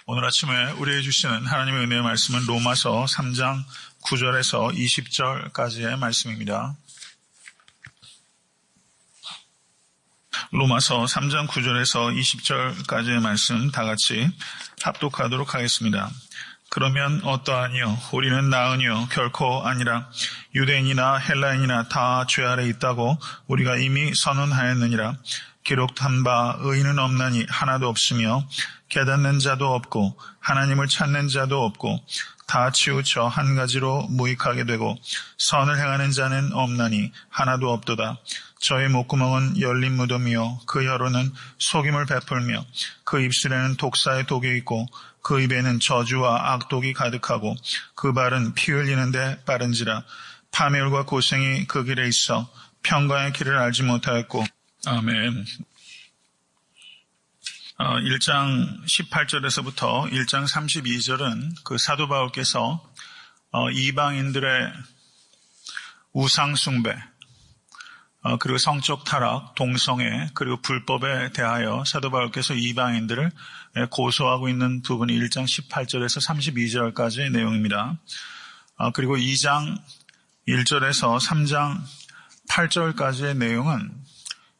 오늘 아침에 우리에게 주시는 하나님의 은혜의 말씀은 로마서 3장 9절에서 20절까지의 말씀입니다. 로마서 3장 9절에서 20절까지의 말씀 다 같이 합독하도록 하겠습니다. 그러면 어떠하니요? 우리는 나으니요? 결코 아니라 유대인이나 헬라인이나 다 죄 아래 있다고 우리가 이미 선언하였느니라. 기록한 바 의인은 없나니 하나도 없으며 깨닫는 자도 없고 하나님을 찾는 자도 없고 다 치우쳐 한 가지로 무익하게 되고 선을 행하는 자는 없나니 하나도 없도다. 저의 목구멍은 열린 무덤이요 그 혀로는 속임을 베풀며 그 입술에는 독사의 독이 있고 그 입에는 저주와 악독이 가득하고 그 발은 피 흘리는데 빠른지라. 파멸과 고생이 그 길에 있어 평강의 길을 알지 못하였고. 아멘. 1장 18절에서부터 1장 32절은 그 사도 바울께서 이방인들의 우상 숭배, 그리고 성적 타락, 동성애, 그리고 불법에 대하여 사도 바울께서 이방인들을 고소하고 있는 부분이 1장 18절에서 32절까지의 내용입니다. 그리고 2장 1절에서 3장 8절까지의 내용은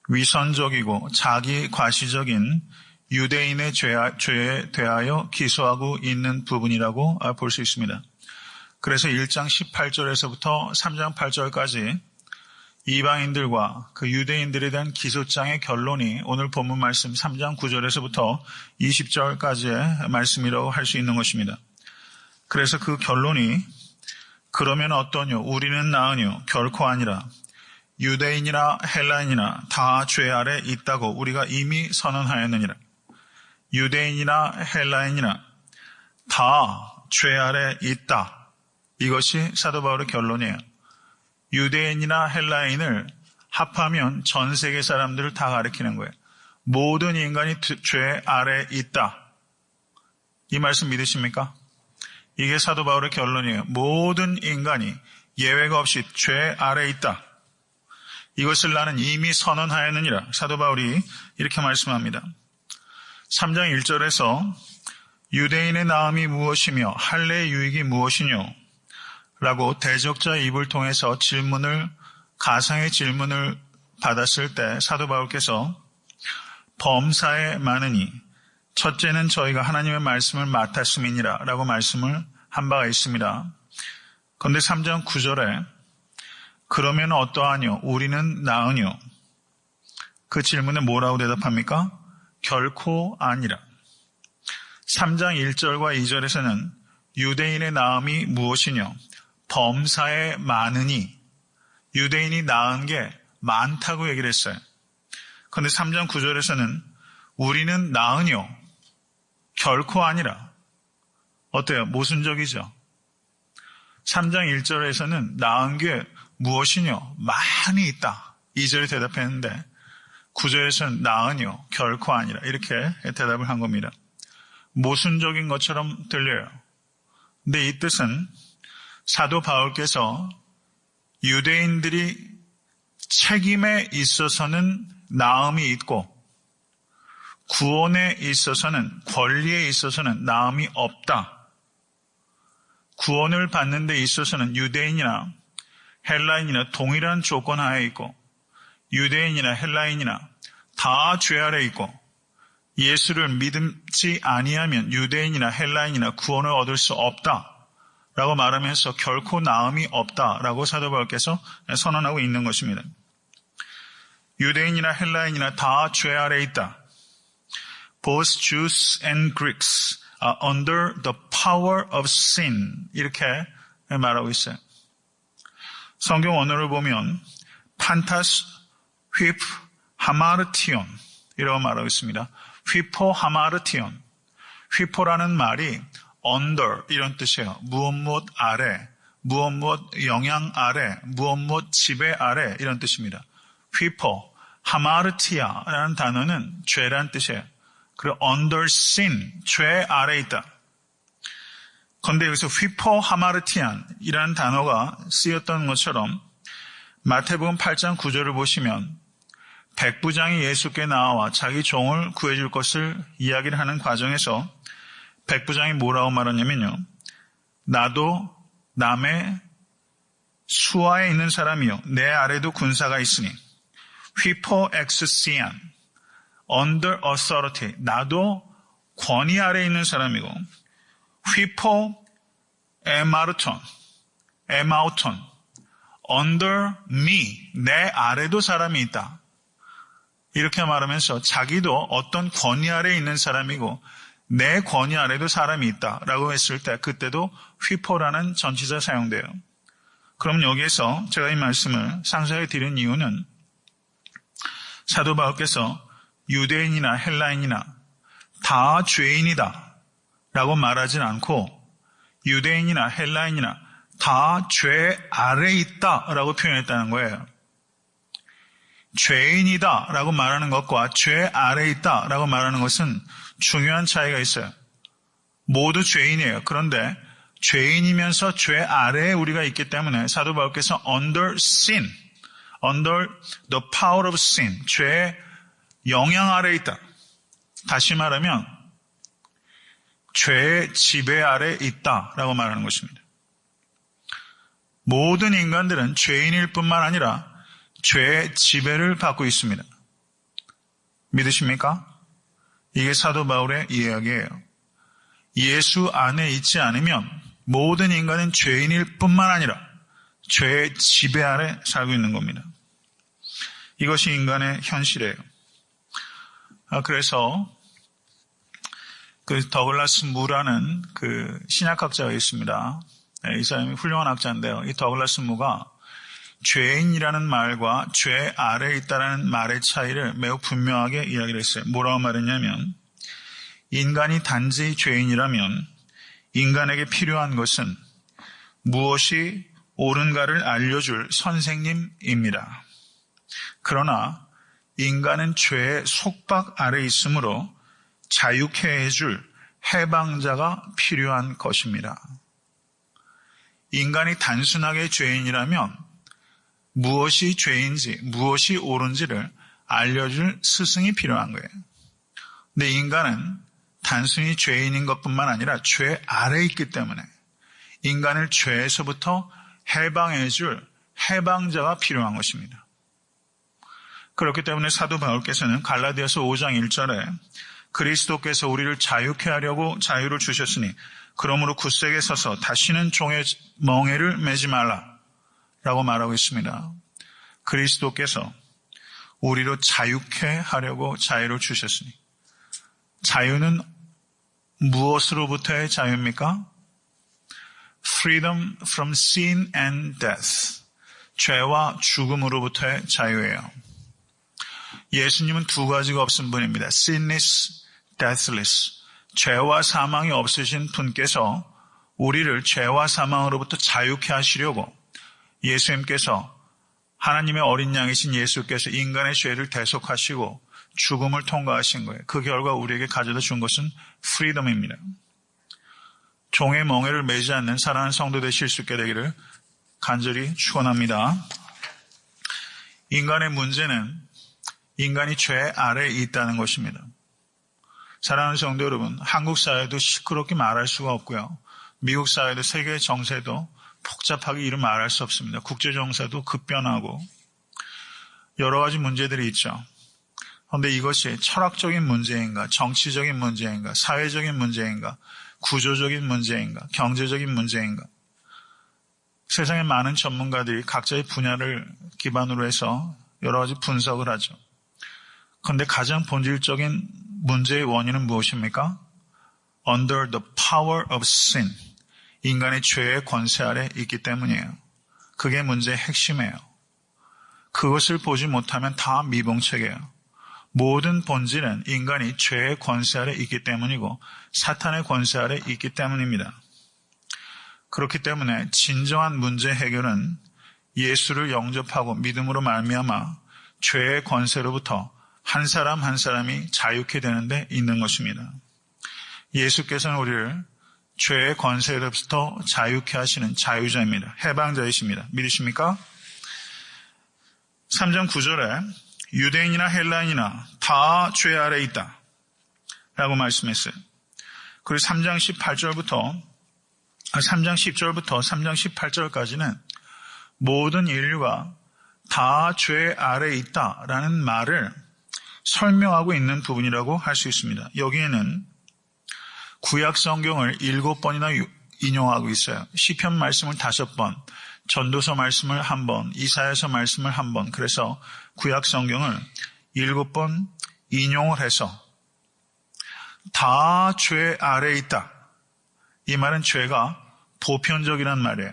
위선적이고 자기 과시적인 유대인의 죄에 대하여 기소하고 있는 부분이라고 볼 수 있습니다. 그래서 1장 18절에서부터 3장 8절까지 이방인들과 그 유대인들에 대한 기소장의 결론이 오늘 본문 말씀 3장 9절에서부터 20절까지의 말씀이라고 할 수 있는 것입니다. 그래서 그 결론이 그러면 어떠뇨? 우리는 나으뇨? 결코 아니라 유대인이나 헬라인이나 다 죄 아래 있다고 우리가 이미 선언하였느니라. 유대인이나 헬라인이나 다 죄 아래 있다. 이것이 사도 바울의 결론이에요. 유대인이나 헬라인을 합하면 전 세계 사람들을 다 가리키는 거예요. 모든 인간이 죄 아래 있다. 이 말씀 믿으십니까? 이게 사도 바울의 결론이에요. 모든 인간이 예외가 없이 죄 아래 있다. 이것을 나는 이미 선언하였느니라. 사도 바울이 이렇게 말씀합니다. 3장 1절에서 유대인의 나음이 무엇이며 할례의 유익이 무엇이뇨? 라고 대적자의 입을 통해서 가상의 질문을 받았을 때 사도 바울께서 범사에 많으니 첫째는 저희가 하나님의 말씀을 맡았음이니라 라고 말씀을 한 바가 있습니다. 그런데 3장 9절에 그러면 어떠하뇨? 우리는 나으뇨? 그 질문에 뭐라고 대답합니까? 결코 아니라. 3장 1절과 2절에서는 유대인의 나음이 무엇이뇨? 범사에 많으니 유대인이 낳은 게 많다고 얘기를 했어요. 그런데 3장 9절에서는 우리는 나으뇨? 결코 아니라. 어때요? 모순적이죠? 3장 1절에서는 낳은 게 무엇이뇨? 많이 있다. 2절에 대답했는데 9절에서는 나으뇨? 결코 아니라. 이렇게 대답을 한 겁니다. 모순적인 것처럼 들려요. 근데 이 뜻은 사도 바울께서 유대인들이 책임에 있어서는 나음이 있고 구원에 있어서는, 권리에 있어서는 나음이 없다. 구원을 받는 데 있어서는 유대인이나 헬라인이나 동일한 조건 하에 있고 유대인이나 헬라인이나 다 죄 아래 있고 예수를 믿지 아니하면 유대인이나 헬라인이나 구원을 얻을 수 없다라고 말하면서 결코 나음이 없다라고 사도 바울께서 선언하고 있는 것입니다. 유대인이나 헬라인이나 다 죄 아래 있다. Both Jews and Greeks are under the power of sin. 이렇게 말하고 있어요. 성경 원어를 보면 판타스 휘프 하마르티온 이라고 말하고 있습니다. 휘포 하마르티온. 휘포라는 말이 under 이런 뜻이에요. 무엇 아래, 무엇 영향 아래, 무엇 지배 아래 이런 뜻입니다. 휘포 하마르티아라는 단어는 죄란 뜻이에요. 그리고 under sin, 죄 아래 있다. 그런데 여기서 휘포 하마르티안이라는 단어가 쓰였던 것처럼 마태복음 8장 9절을 보시면 백부장이 예수께 나와 자기 종을 구해줄 것을 이야기를 하는 과정에서 백부장이 뭐라고 말하냐면요. 나도 남의 수하에 있는 사람이요. 내 아래도 군사가 있으니. 휘포 엑스시안. under authority. 나도 권위 아래에 있는 사람이고. 휘포 에마르톤. under me. 내 아래도 사람이 있다. 이렇게 말하면서 자기도 어떤 권위 아래에 있는 사람이고 내 권위 아래도 사람이 있다라고 했을 때 그때도 휘포라는 전치사 사용돼요. 그럼 여기에서 제가 이 말씀을 상세하게 드린 이유는 사도 바울께서 유대인이나 헬라인이나 다 죄인이다 라고 말하진 않고 유대인이나 헬라인이나 다 죄 아래에 있다 라고 표현했다는 거예요. 죄인이다 라고 말하는 것과 죄 아래에 있다 라고 말하는 것은 중요한 차이가 있어요. 모두 죄인이에요. 그런데 죄인이면서 죄 아래에 우리가 있기 때문에 사도 바울께서 under sin, under the power of sin, 죄의 영향 아래에 있다. 다시 말하면 죄의 지배 아래에 있다라고 말하는 것입니다. 모든 인간들은 죄인일 뿐만 아니라 죄의 지배를 받고 있습니다. 믿으십니까? 이게 사도 바울의 이야기예요. 예수 안에 있지 않으면 모든 인간은 죄인일 뿐만 아니라 죄의 지배 아래 살고 있는 겁니다. 이것이 인간의 현실이에요. 그래서 그 더글라스 무라는 그 신약학자가 있습니다. 이 사람이 훌륭한 학자인데요. 이 더글라스 무가 죄인이라는 말과 죄 아래에 있다는 말의 차이를 매우 분명하게 이야기를 했어요. 뭐라고 말했냐면 인간이 단지 죄인이라면 인간에게 필요한 것은 무엇이 옳은가를 알려줄 선생님입니다. 그러나 인간은 죄의 속박 아래 있으므로 자유케 해줄 해방자가 필요한 것입니다. 인간이 단순하게 죄인이라면 무엇이 죄인지, 무엇이 옳은지를 알려줄 스승이 필요한 거예요. 근데 인간은 단순히 죄인인 것뿐만 아니라 죄 아래에 있기 때문에 인간을 죄에서부터 해방해줄 해방자가 필요한 것입니다. 그렇기 때문에 사도 바울께서는 갈라디아서 5장 1절에 그리스도께서 우리를 자유케 하려고 자유를 주셨으니 그러므로 굳세게 서서 다시는 종의 멍에를 매지 말라 라고 말하고 있습니다. 그리스도께서 우리로 자유케 하려고 자유를 주셨으니 자유는 무엇으로부터의 자유입니까? Freedom from sin and death. 죄와 죽음으로부터의 자유예요. 예수님은 두 가지가 없은 분입니다. Sinless, deathless. 죄와 사망이 없으신 분께서 우리를 죄와 사망으로부터 자유케 하시려고 예수님께서 하나님의 어린 양이신 예수께서 인간의 죄를 대속하시고 죽음을 통과하신 거예요. 그 결과 우리에게 가져다 준 것은 프리덤입니다. 종의 멍에를 매지 않는 사랑하는 성도 되실 수 있게 되기를 간절히 축원합니다. 인간의 문제는 인간이 죄 아래에 있다는 것입니다. 사랑하는 성도 여러분, 한국 사회도 시끄럽게 말할 수가 없고요. 미국 사회도 세계 정세도 복잡하게 이루 말할 수 없습니다. 국제정세도 급변하고 여러 가지 문제들이 있죠. 그런데 이것이 철학적인 문제인가, 정치적인 문제인가, 사회적인 문제인가, 구조적인 문제인가, 경제적인 문제인가. 세상에 많은 전문가들이 각자의 분야를 기반으로 해서 여러 가지 분석을 하죠. 그런데 가장 본질적인 문제의 원인은 무엇입니까? Under the power of sin. 인간의 죄의 권세 아래 있기 때문이에요. 그게 문제의 핵심이에요. 그것을 보지 못하면 다 미봉책이에요. 모든 본질은 인간이 죄의 권세 아래 있기 때문이고 사탄의 권세 아래 있기 때문입니다. 그렇기 때문에 진정한 문제 해결은 예수를 영접하고 믿음으로 말미암아 죄의 권세로부터 한 사람 한 사람이 자유케 되는 데 있는 것입니다. 예수께서는 우리를 죄의 권세로부터 자유케 하시는 자유자입니다. 해방자이십니다. 믿으십니까? 3장 9절에 유대인이나 헬라인이나 다 죄 아래 있다 라고 말씀했어요. 그리고 3장 10절부터 3장 18절까지는 모든 인류가 다 죄 아래에 있다라는 말을 설명하고 있는 부분이라고 할 수 있습니다. 여기에는 구약 성경을 7번이나 인용하고 있어요. 시편 말씀을 5번, 전도서 말씀을 1번, 이사야서 말씀을 1번, 그래서 구약 성경을 7번 인용을 해서 다 죄 아래에 있다. 이 말은 죄가 보편적이란 말이에요.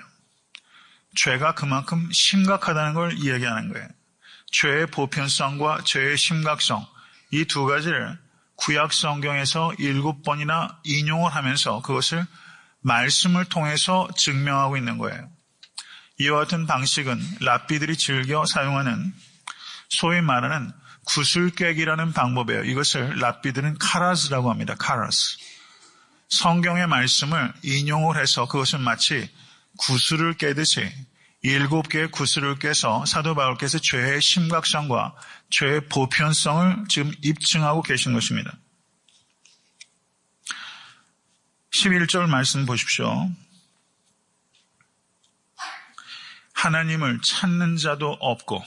죄가 그만큼 심각하다는 걸 이야기하는 거예요. 죄의 보편성과 죄의 심각성, 이 두 가지를 구약 성경에서 7번이나 인용을 하면서 그것을 말씀을 통해서 증명하고 있는 거예요. 이와 같은 방식은 랍비들이 즐겨 사용하는 소위 말하는 구슬깨기라는 방법이에요. 이것을 랍비들은 카라스라고 합니다. 카라스. 성경의 말씀을 인용을 해서 그것을 마치 구슬을 깨듯이 7개의 구슬을 깨서 사도 바울께서 죄의 심각성과 죄의 보편성을 지금 입증하고 계신 것입니다. 11절 말씀 보십시오. 하나님을 찾는 자도 없고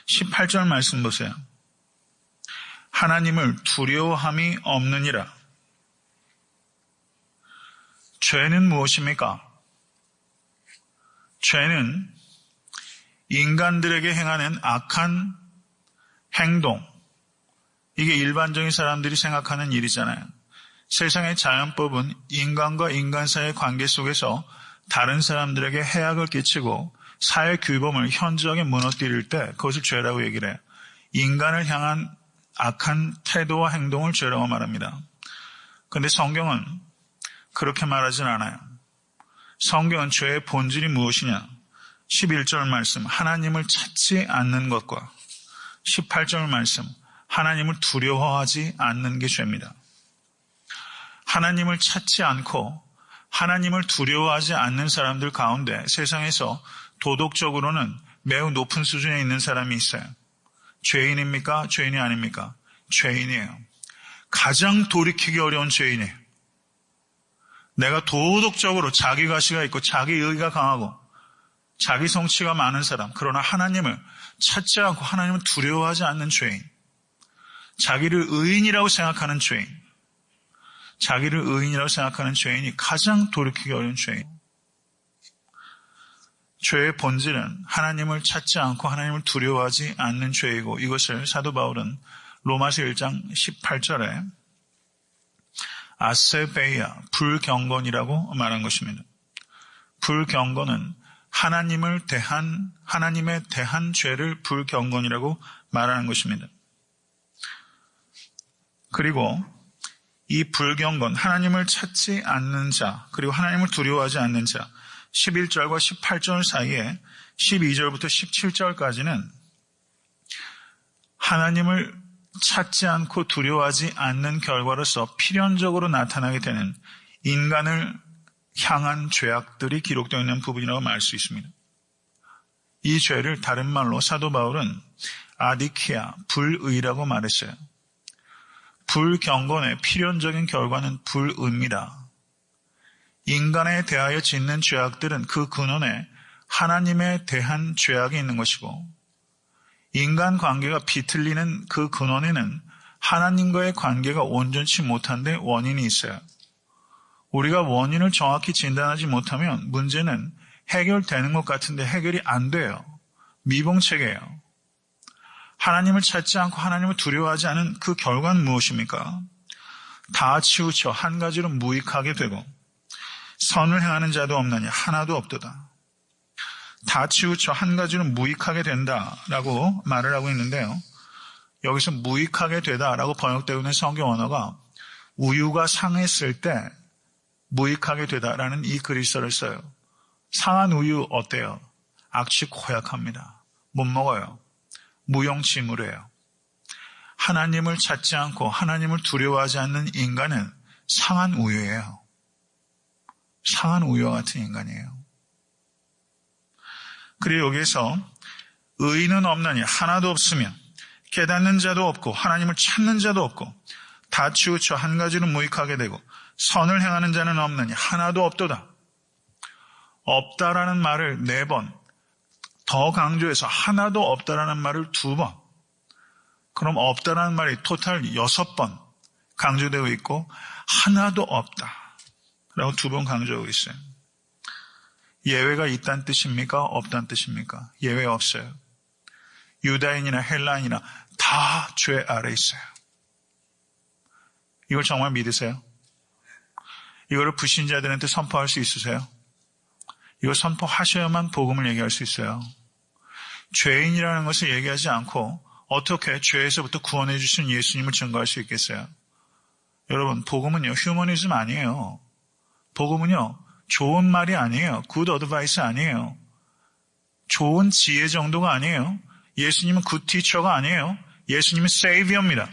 18절 말씀 보세요. 하나님을 두려워함이 없느니라. 죄는 무엇입니까? 죄는 인간들에게 행하는 악한 행동, 이게 일반적인 사람들이 생각하는 일이잖아요. 세상의 자연법은 인간과 인간 사이의 관계 속에서 다른 사람들에게 해악을 끼치고 사회 규범을 현저하게 무너뜨릴 때 그것을 죄라고 얘기를 해요. 인간을 향한 악한 태도와 행동을 죄라고 말합니다. 그런데 성경은 그렇게 말하진 않아요. 성경은 죄의 본질이 무엇이냐? 11절 말씀, 하나님을 찾지 않는 것과 18절 말씀, 하나님을 두려워하지 않는 게 죄입니다. 하나님을 찾지 않고 하나님을 두려워하지 않는 사람들 가운데 세상에서 도덕적으로는 매우 높은 수준에 있는 사람이 있어요. 죄인입니까? 죄인이 아닙니까? 죄인이에요. 가장 돌이키기 어려운 죄인이에요. 내가 도덕적으로 자기 가시가 있고 자기 의가 강하고 자기 성취가 많은 사람, 그러나 하나님을 찾지 않고 하나님을 두려워하지 않는 죄인, 자기를 의인이라고 생각하는 죄인, 자기를 의인이라고 생각하는 죄인이 가장 돌이키기 어려운 죄인. 죄의 본질은 하나님을 찾지 않고 하나님을 두려워하지 않는 죄이고, 이것을 사도 바울은 로마서 1장 18절에 아세베이아, 불경건이라고 말한 것입니다. 불경건은 하나님에 대한 죄를 불경건이라고 말하는 것입니다. 그리고 이 불경건, 하나님을 찾지 않는 자, 그리고 하나님을 두려워하지 않는 자, 11절과 18절 사이에 12절부터 17절까지는 하나님을 찾지 않고 두려워하지 않는 결과로서 필연적으로 나타나게 되는 인간을 향한 죄악들이 기록되어 있는 부분이라고 말할 수 있습니다. 이 죄를 다른 말로 사도 바울은 아디키아, 불의라고 말했어요. 불경건의 필연적인 결과는 불의입니다. 인간에 대하여 짓는 죄악들은 그 근원에 하나님에 대한 죄악이 있는 것이고, 인간 관계가 비틀리는 그 근원에는 하나님과의 관계가 온전치 못한데 원인이 있어요. 우리가 원인을 정확히 진단하지 못하면 문제는 해결되는 것 같은데 해결이 안 돼요. 미봉책이에요. 하나님을 찾지 않고 하나님을 두려워하지 않은 그 결과는 무엇입니까? 다 치우쳐 한 가지로 무익하게 되고 선을 행하는 자도 없나니 하나도 없도다. 다 치우쳐 한 가지로 무익하게 된다라고 말을 하고 있는데요. 여기서 무익하게 되다라고 번역되고 있는 성경 언어가 우유가 상했을 때 무익하게 되다라는 이 그리스어를 써요. 상한 우유 어때요? 악취 고약합니다. 못 먹어요. 무용지물이에요. 하나님을 찾지 않고 하나님을 두려워하지 않는 인간은 상한 우유예요. 상한 우유와 같은 인간이에요. 그리고 여기에서 의인은 없나니 하나도 없으며 깨닫는 자도 없고 하나님을 찾는 자도 없고 다 치우쳐 한 가지로 무익하게 되고 선을 행하는 자는 없느니 하나도 없도다. 없다라는 말을 4번, 더 강조해서 하나도 없다라는 말을 2번, 그럼 없다라는 말이 토탈 6번 강조되고 있고 하나도 없다 라고 2번 강조하고 있어요. 예외가 있다는 뜻입니까? 없다는 뜻입니까? 예외 없어요. 유다인이나 헬라인이나 다 죄 아래 있어요. 이걸 정말 믿으세요? 이거를 불신자들한테 선포할 수 있으세요? 이걸 선포하셔야만 복음을 얘기할 수 있어요. 죄인이라는 것을 얘기하지 않고 어떻게 죄에서부터 구원해 주신 예수님을 증거할 수 있겠어요? 여러분, 복음은요, 휴머니즘 아니에요. 복음은요, 좋은 말이 아니에요. 굿 어드바이스 아니에요. 좋은 지혜 정도가 아니에요. 예수님은 굿 티처가 아니에요. 예수님은 세이비어입니다.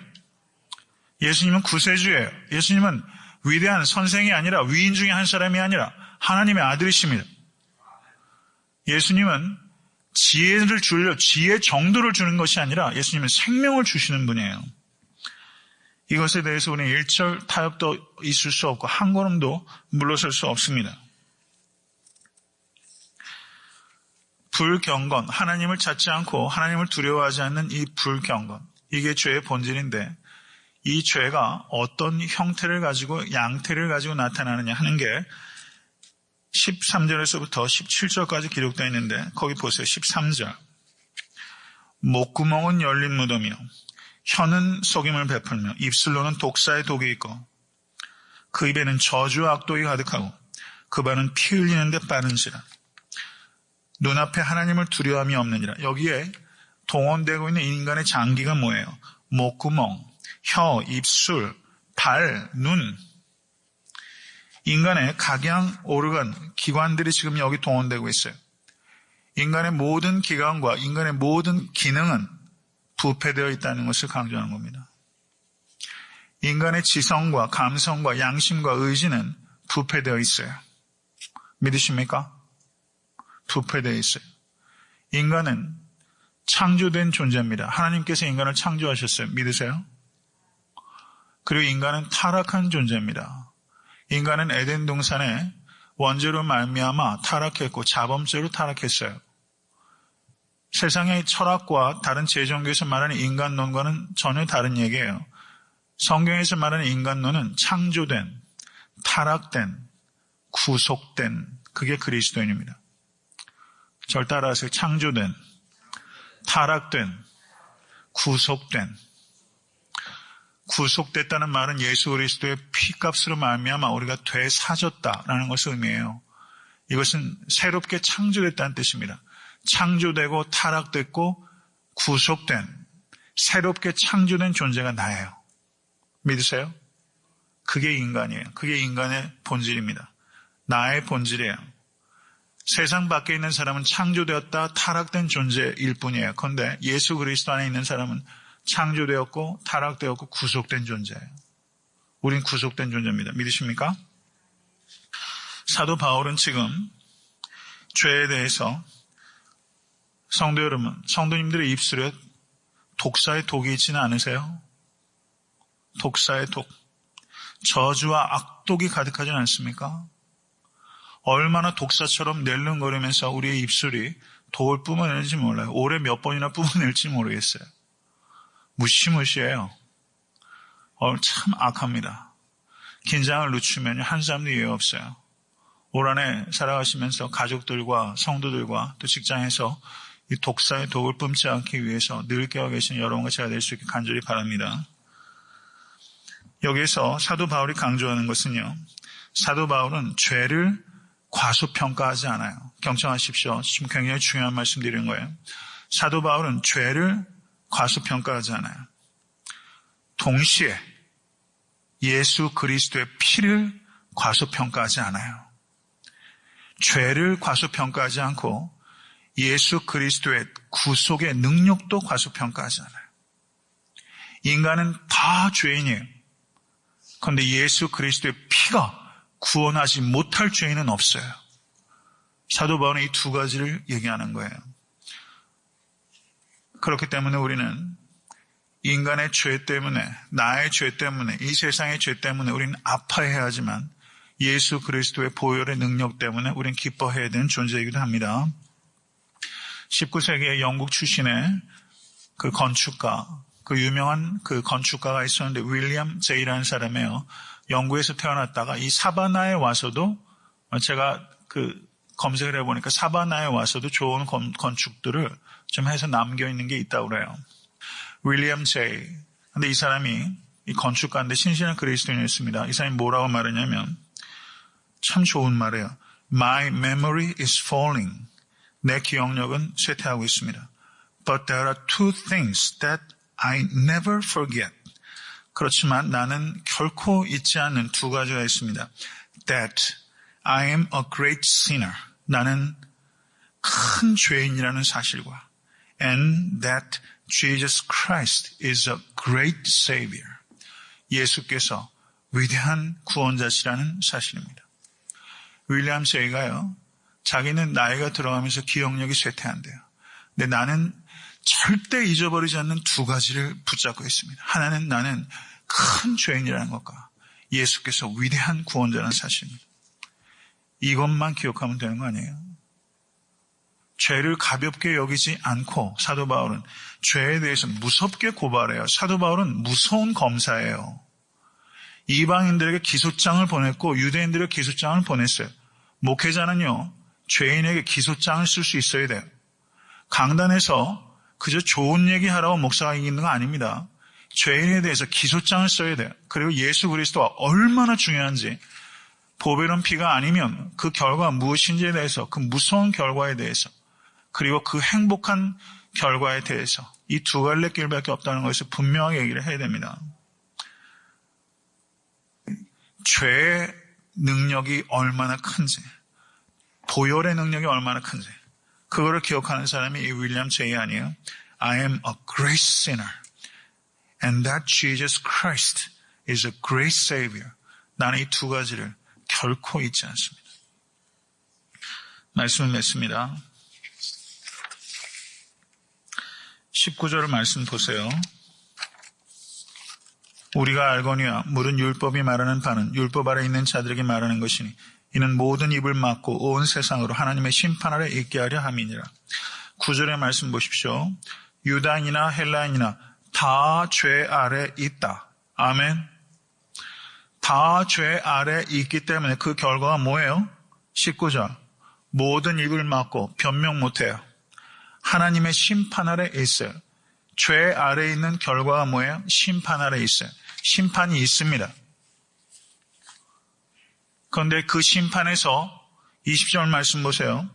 예수님은 구세주예요. 예수님은 위대한 선생이 아니라 위인 중에 한 사람이 아니라 하나님의 아들이십니다. 예수님은 지혜를 주려 지혜 정도를 주는 것이 아니라 예수님은 생명을 주시는 분이에요. 이것에 대해서 우리는 일절 타협도 있을 수 없고 한 걸음도 물러설 수 없습니다. 불경건, 하나님을 찾지 않고 하나님을 두려워하지 않는 이 불경건, 이게 죄의 본질인데 이 죄가 어떤 형태를 가지고 양태를 가지고 나타나느냐 하는 게 13절에서부터 17절까지 기록되어 있는데 거기 보세요. 13절. 목구멍은 열린 무덤이요 혀는 속임을 베풀며 입술로는 독사의 독이 있고 그 입에는 저주와 악독이 가득하고 그 발은 피 흘리는 데 빠른지라. 눈앞에 하나님을 두려움이 없느니라. 여기에 동원되고 있는 인간의 장기가 뭐예요? 목구멍, 혀, 입술, 발, 눈. 인간의 각양 오르간, 기관들이 지금 여기 동원되고 있어요. 인간의 모든 기관과 인간의 모든 기능은 부패되어 있다는 것을 강조하는 겁니다. 인간의 지성과 감성과 양심과 의지는 부패되어 있어요. 믿으십니까? 부패되어 있어요. 인간은 창조된 존재입니다. 하나님께서 인간을 창조하셨어요. 믿으세요? 그리고 인간은 타락한 존재입니다. 인간은 에덴 동산에 원죄로 말미암아 타락했고 자범죄로 타락했어요. 세상의 철학과 다른 제종교에서 말하는 인간론과는 전혀 다른 얘기예요. 성경에서 말하는 인간론은 창조된, 타락된, 구속된, 그게 그리스도인입니다. 절 따라하세요. 창조된, 타락된, 구속된. 구속됐다는 말은 예수 그리스도의 피값으로 말미암아 우리가 되사졌다라는 것을 의미해요. 이것은 새롭게 창조됐다는 뜻입니다. 창조되고 타락됐고 구속된, 새롭게 창조된 존재가 나예요. 믿으세요? 그게 인간이에요. 그게 인간의 본질입니다. 나의 본질이에요. 세상 밖에 있는 사람은 창조되었다 타락된 존재일 뿐이에요. 그런데 예수 그리스도 안에 있는 사람은 창조되었고 타락되었고 구속된 존재예요. 우린 구속된 존재입니다. 믿으십니까? 사도 바울은 지금 죄에 대해서 성도 여러분, 성도님들의 입술에 독사의 독이 있지는 않으세요? 독사의 독, 저주와 악독이 가득하지는 않습니까? 얼마나 독사처럼 낼름거리면서 우리의 입술이 독을 뿜어내는지 몰라요. 올해 몇 번이나 뿜어낼지 모르겠어요. 무시무시해요. 참 악합니다. 긴장을 늦추면 한 사람도 예외 없어요. 올 한해 살아가시면서 가족들과 성도들과 또 직장에서 이 독사의 독을 뿜지 않기 위해서 늘 깨어 계신 여러분과 제가 될 수 있게 간절히 바랍니다. 여기에서 사도 바울이 강조하는 것은요. 사도 바울은 죄를 과소평가하지 않아요. 경청하십시오. 지금 굉장히 중요한 말씀 드리는 거예요. 사도 바울은 죄를 과소평가하지 않아요. 동시에 예수 그리스도의 피를 과소평가하지 않아요. 죄를 과소평가하지 않고 예수 그리스도의 구속의 능력도 과소평가하지 않아요. 인간은 다 죄인이에요. 그런데 예수 그리스도의 피가 구원하지 못할 죄인은 없어요. 사도 바울은 이 두 가지를 얘기하는 거예요. 그렇기 때문에 우리는 인간의 죄 때문에, 나의 죄 때문에, 이 세상의 죄 때문에 우리는 아파해야 하지만 예수 그리스도의 보혈의 능력 때문에 우리는 기뻐해야 되는 존재이기도 합니다. 19세기의 영국 출신의 그 건축가, 그 유명한 그 건축가가 있었는데 윌리엄 제이라는 사람이에요. 영국에서 태어났다가 이 사바나에 와서도 제가 그 검색을 해보니까 사바나에 와서도 좋은 건축들을 좀 해서 남겨있는 게 있다고 그래요. 윌리엄 제이. 근데 이 사람이 이 건축가인데 신실한 그리스도인이었습니다. 이 사람이 뭐라고 말하냐면 참 좋은 말이에요. My memory is falling. 내 기억력은 쇠퇴하고 있습니다. But there are two things that I never forget. 그렇지만 나는 결코 잊지 않는 두 가지가 있습니다. That I am a great sinner. 나는 큰 죄인이라는 사실과 And that Jesus Christ is a great Savior. 예수께서 위대한 구원자시라는 사실입니다. 윌리엄 제이가요. 자기는 나이가 들어가면서 기억력이 쇠퇴한대요. 근데 나는 절대 잊어버리지 않는 두 가지를 붙잡고 있습니다. 하나는 나는 큰 죄인이라는 것과 예수께서 위대한 구원자라는 사실입니다. 이것만 기억하면 되는 거 아니에요? 죄를 가볍게 여기지 않고 사도 바울은 죄에 대해서 무섭게 고발해요. 사도 바울은 무서운 검사예요. 이방인들에게 기소장을 보냈고 유대인들에게 기소장을 보냈어요. 목회자는요. 죄인에게 기소장을 쓸 수 있어야 돼요. 강단에서 그저 좋은 얘기하라고 목사가 있는 거 아닙니다. 죄인에 대해서 기소장을 써야 돼요. 그리고 예수 그리스도가 얼마나 중요한지 보배로운 피가 아니면 그 결과가 무엇인지에 대해서 그 무서운 결과에 대해서 그리고 그 행복한 결과에 대해서 이 두 갈래 길밖에 없다는 것을 분명하게 얘기를 해야 됩니다. 죄의 능력이 얼마나 큰지 보혈의 능력이 얼마나 큰지 그거를 기억하는 사람이 이 윌리엄 제이 아니에요. I am a great sinner and that Jesus Christ is a great Savior. 나는 이 두 가지를 결코 잊지 않습니다. 말씀을 맺습니다. 19절 말씀 보세요. 우리가 알거니와 물은 율법이 말하는 바는 율법 아래 있는 자들에게 말하는 것이니 이는 모든 입을 막고 온 세상으로 하나님의 심판 아래 있게 하려 함이니라. 9절의 말씀 보십시오. 유다인이나 헬라인이나 다 죄 아래 있다. 아멘. 다 죄 아래 있기 때문에 그 결과가 뭐예요? 19절. 모든 입을 막고 변명 못해요. 하나님의 심판 아래 있어요. 죄 아래 있는 결과가 뭐예요? 심판 아래 있어요. 심판이 있습니다. 그런데 그 심판에서 20절 말씀 보세요.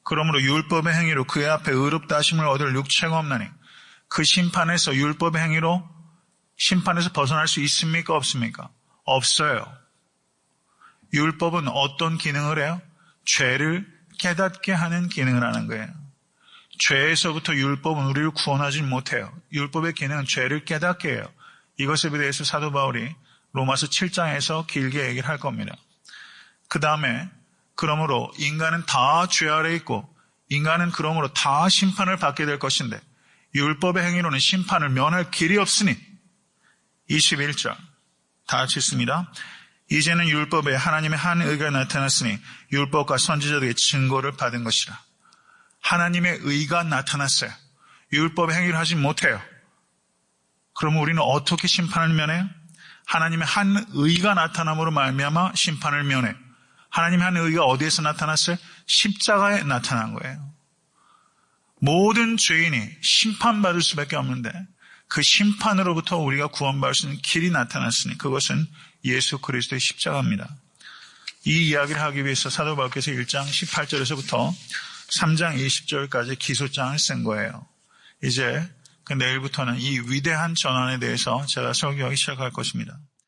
그러므로 율법의 행위로 그의 앞에 의롭다 하심을 얻을 육체가 없나니 그 심판에서 율법의 행위로 심판에서 벗어날 수 있습니까? 없습니까? 없어요. 율법은 어떤 기능을 해요? 죄를 깨닫게 하는 기능을 하는 거예요. 죄에서부터 율법은 우리를 구원하지 못해요. 율법의 기능은 죄를 깨닫게 해요. 이것에 대해서 사도 바울이 로마서 7장에서 길게 얘기를 할 겁니다. 그 다음에 그러므로 인간은 다 죄 아래 있고 인간은 그러므로 다 심판을 받게 될 것인데 율법의 행위로는 심판을 면할 길이 없으니 21절 다 같이 읽습니다. 이제는 율법에 하나님의 한 의가 나타났으니 율법과 선지자들의 증거를 받은 것이라. 하나님의 의가 나타났어요. 율법의 행위를 하지 못해요. 그러면 우리는 어떻게 심판을 면해요? 하나님의 한 의가 나타남으로 말미암아 심판을 면해요. 하나님의 한 의가 어디에서 나타났어요? 십자가에 나타난 거예요. 모든 죄인이 심판받을 수밖에 없는데 그 심판으로부터 우리가 구원받을 수 있는 길이 나타났으니 그것은 예수 그리스도의 십자가입니다. 이 이야기를 하기 위해서 사도 바울께서 1장 18절에서부터 3장 20절까지 기소장을 쓴 거예요. 이제 내일부터는 이 위대한 전환에 대해서 제가 설교하기 시작할 것입니다.